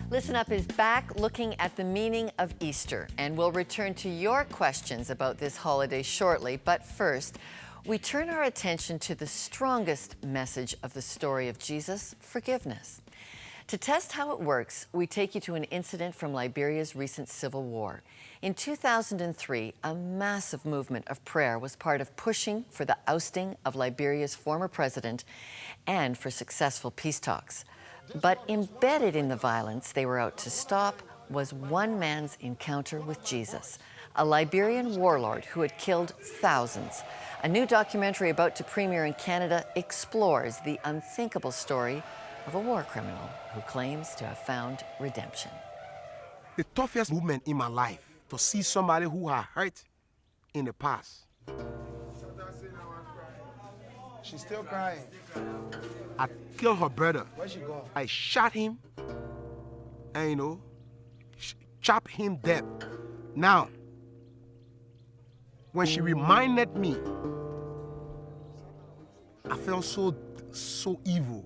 Listen Up is back looking at the meaning of Easter, and we'll return to your questions about this holiday shortly. But first, we turn our attention to the strongest message of the story of Jesus, forgiveness. To test how it works, we take you to an incident from Liberia's recent civil war. In 2003, a massive movement of prayer was part of pushing for the ousting of Liberia's former president and for successful peace talks. But embedded in the violence they were out to stop was one man's encounter with Jesus, a Liberian warlord who had killed thousands. A new documentary about to premiere in Canada explores the unthinkable story of a war criminal who claims to have found redemption. The toughest moment in my life, to see somebody who had hurt in the past. She's still crying. I killed her brother. Where'd she go? I shot him and, chopped him dead. Now, when she reminded me, I felt so evil.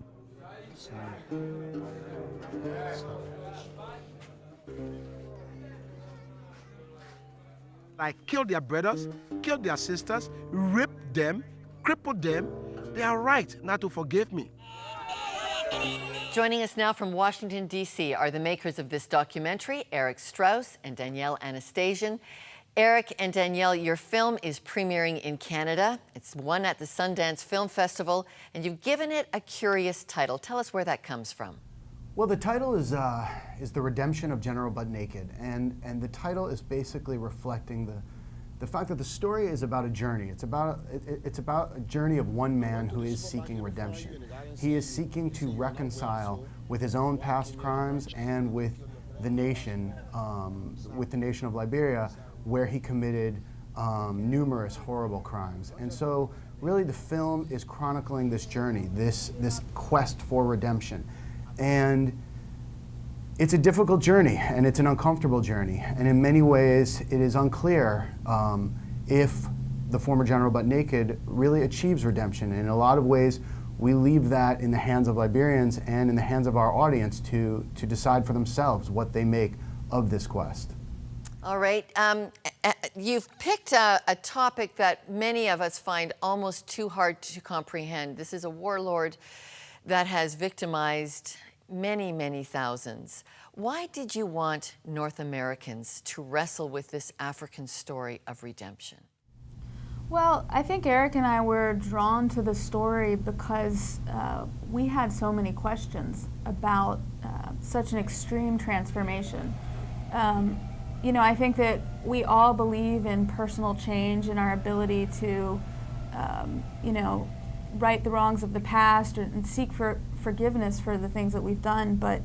I killed their brothers, killed their sisters, raped them, crippled them. They are right not to forgive me. Joining us now from Washington, D.C. are the makers of this documentary, Eric Strauss and Daniele Anastasion. Eric and Daniele, your film is premiering in Canada. It's won at the Sundance Film Festival, and you've given it a curious title. Tell us where that comes from. Well, the title is The Redemption of General Butt Naked, and the title is basically reflecting the fact that the story is about a journey. It's about a journey of one man who is seeking redemption. He is seeking to reconcile with his own past crimes and with the nation of Liberia, where he committed numerous horrible crimes. And so, really, the film is chronicling this journey, this quest for redemption. And it's a difficult journey, and it's an uncomfortable journey. And in many ways, it is unclear if the former General Butt Naked really achieves redemption. And in a lot of ways, we leave that in the hands of Liberians and in the hands of our audience to decide for themselves what they make of this quest. All right. You've picked a topic that many of us find almost too hard to comprehend. This is a warlord that has victimized many, many thousands. Why did you want North Americans to wrestle with this African story of redemption? Well, I think Eric and I were drawn to the story because we had so many questions about such an extreme transformation. I think that we all believe in personal change and our ability to, right the wrongs of the past and seek for forgiveness for the things that we've done. But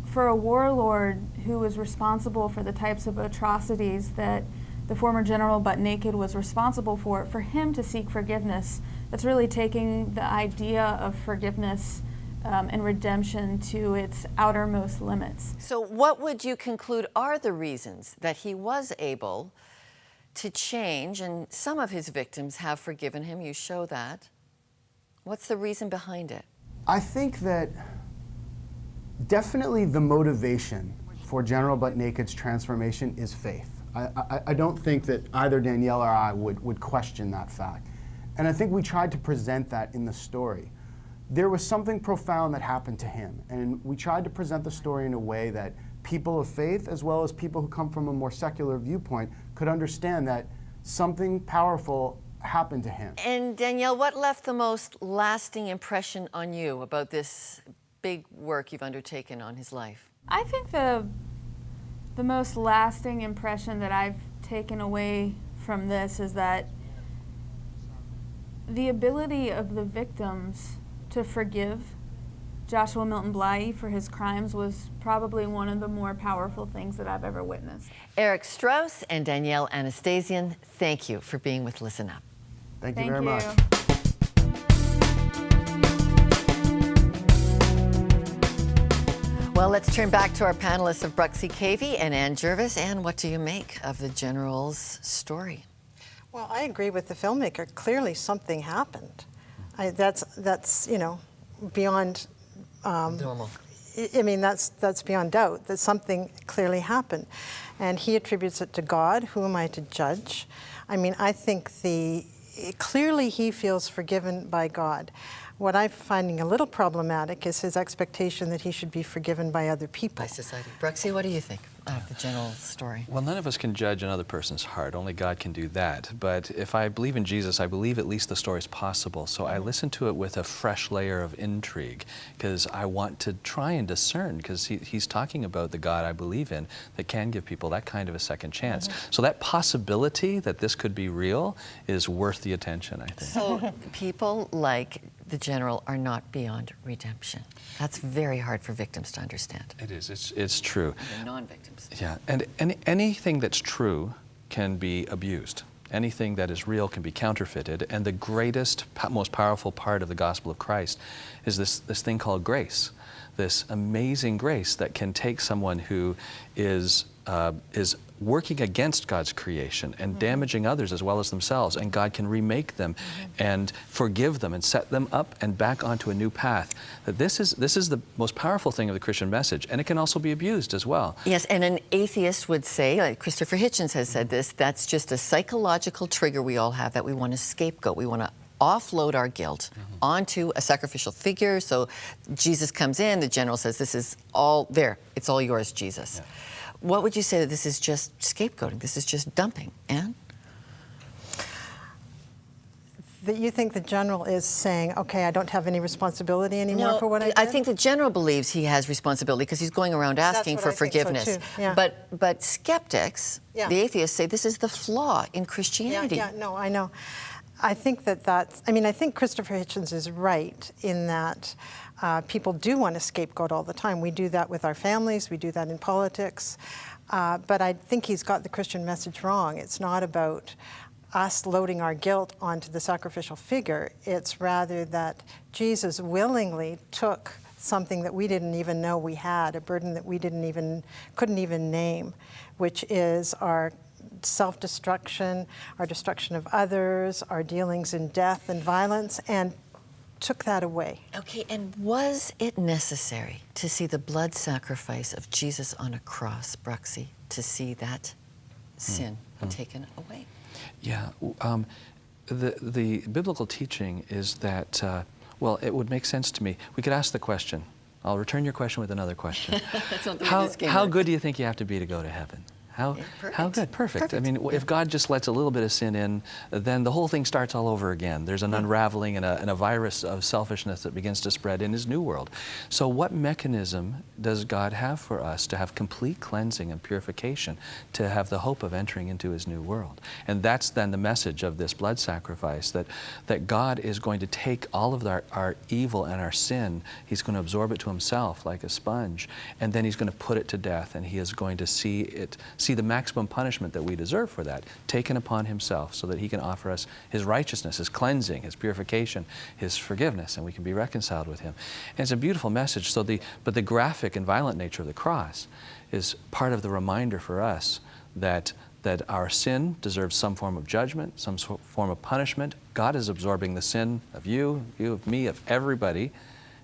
for a warlord who was responsible for the types of atrocities that the former General Butt Naked was responsible for him to seek forgiveness, that's really taking the idea of forgiveness and redemption to its outermost limits. So what would you conclude are the reasons that he was able to change, and some of his victims have forgiven him? You show that. What's the reason behind it? I think that definitely the motivation for General Butt Naked's transformation is faith. I don't think that either Danielle or I would question that fact. And I think we tried to present that in the story. There was something profound that happened to him, and we tried to present the story in a way that people of faith, as well as people who come from a more secular viewpoint, could understand that something powerful happened to him. And Danielle, what left the most lasting impression on you about this big work you've undertaken on his life? I think the most lasting impression that I've taken away from this is that the ability of the victims to forgive Joshua Milton Blahyi for his crimes was probably one of the more powerful things that I've ever witnessed. Eric Strauss and Daniele Anastasion, thank you for being with Listen Up. Thank you very much. Well, let's turn back to our panelists of Bruxy, Cavey and Ann Jervis. Ann, what do you make of the General's story? Well, I agree with the filmmaker. Clearly something happened. That's beyond Normal. I mean, that's beyond doubt, that something clearly happened. And he attributes it to God. Who am I to judge? I mean, I think clearly he feels forgiven by God. What I'm finding a little problematic is his expectation that he should be forgiven by other people. By society. Bruxy, what do you think of the general story? Well, none of us can judge another person's heart. Only God can do that. But if I believe in Jesus, I believe at least the story is possible. So I listen to it with a fresh layer of intrigue, because I want to try and discern, because he's talking about the God I believe in that can give people that kind of a second chance. So that possibility that this could be real is worth the attention, I think. So people like the general are not beyond redemption. That's very hard for victims to understand. It is. It's true. And non-victims. Yeah, and anything that's true can be abused. Anything that is real can be counterfeited. And the greatest, most powerful part of the gospel of Christ is this thing called grace. This amazing grace that can take someone who is working against God's creation and damaging others as well as themselves, and God can remake them and forgive them and set them up and back onto a new path. That this is the most powerful thing of the Christian message, and it can also be abused as well. Yes, and an atheist would say, like Christopher Hitchens has said this, that's just a psychological trigger we all have, that we want to scapegoat. We want to offload our guilt onto a sacrificial figure. So Jesus comes in, the general says, this is all there. It's all yours, Jesus. Yeah. What would you say that this is just scapegoating? This is just dumping, Anne? That you think the general is saying, okay, I don't have any responsibility anymore for what I did? I think the general believes he has responsibility because he's going around asking for what I think so, forgiveness. too. Yeah. But skeptics, Yeah. the atheists, say this is the flaw in Christianity. Yeah, no, I know. I think I think Christopher Hitchens is right in that people do want to scapegoat all the time. We do that with our families, we do that in politics. But I think he's got the Christian message wrong. It's not about us loading our guilt onto the sacrificial figure. It's rather that Jesus willingly took something that we didn't even know we had, a burden that we couldn't even name, which is our self-destruction, our destruction of others, our dealings in death and violence, and took that away. Okay, and was it necessary to see the blood sacrifice of Jesus on a cross, Bruxy, to see that sin taken away? Yeah, the biblical teaching is that, well, it would make sense to me. We could ask the question. I'll return your question with another question. That's not the way this game How works. good do you think you have to be to go to heaven? How good? Perfect. I Perfect. mean, if God just lets a little bit of sin in, then the whole thing starts all over again. There's an unraveling and a virus of selfishness that begins to spread in his new world. So what mechanism does God have for us to have complete cleansing and purification, to have the hope of entering into his new world? And that's then the message of this blood sacrifice, that God is going to take all of our evil and our sin, he's going to absorb it to himself like a sponge, and then he's going to put it to death, and he is going to see the maximum punishment that we deserve for that taken upon himself, so that he can offer us his righteousness, his cleansing, his purification, his forgiveness, and we can be reconciled with him. And it's a beautiful message. But the graphic and violent nature of the cross is part of the reminder for us that our sin deserves some form of judgment, some form of punishment. God is absorbing the sin of you, of me, of everybody,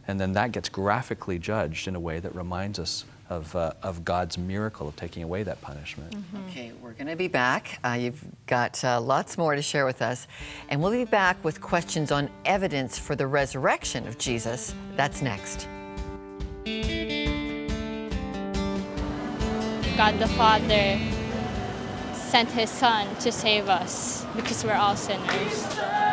and then that gets graphically judged in a way that reminds us of God's miracle of taking away that punishment. Okay, we're going to be back. You've got lots more to share with us. And we'll be back with questions on evidence for the resurrection of Jesus. That's next. God the Father sent his Son to save us because we're all sinners.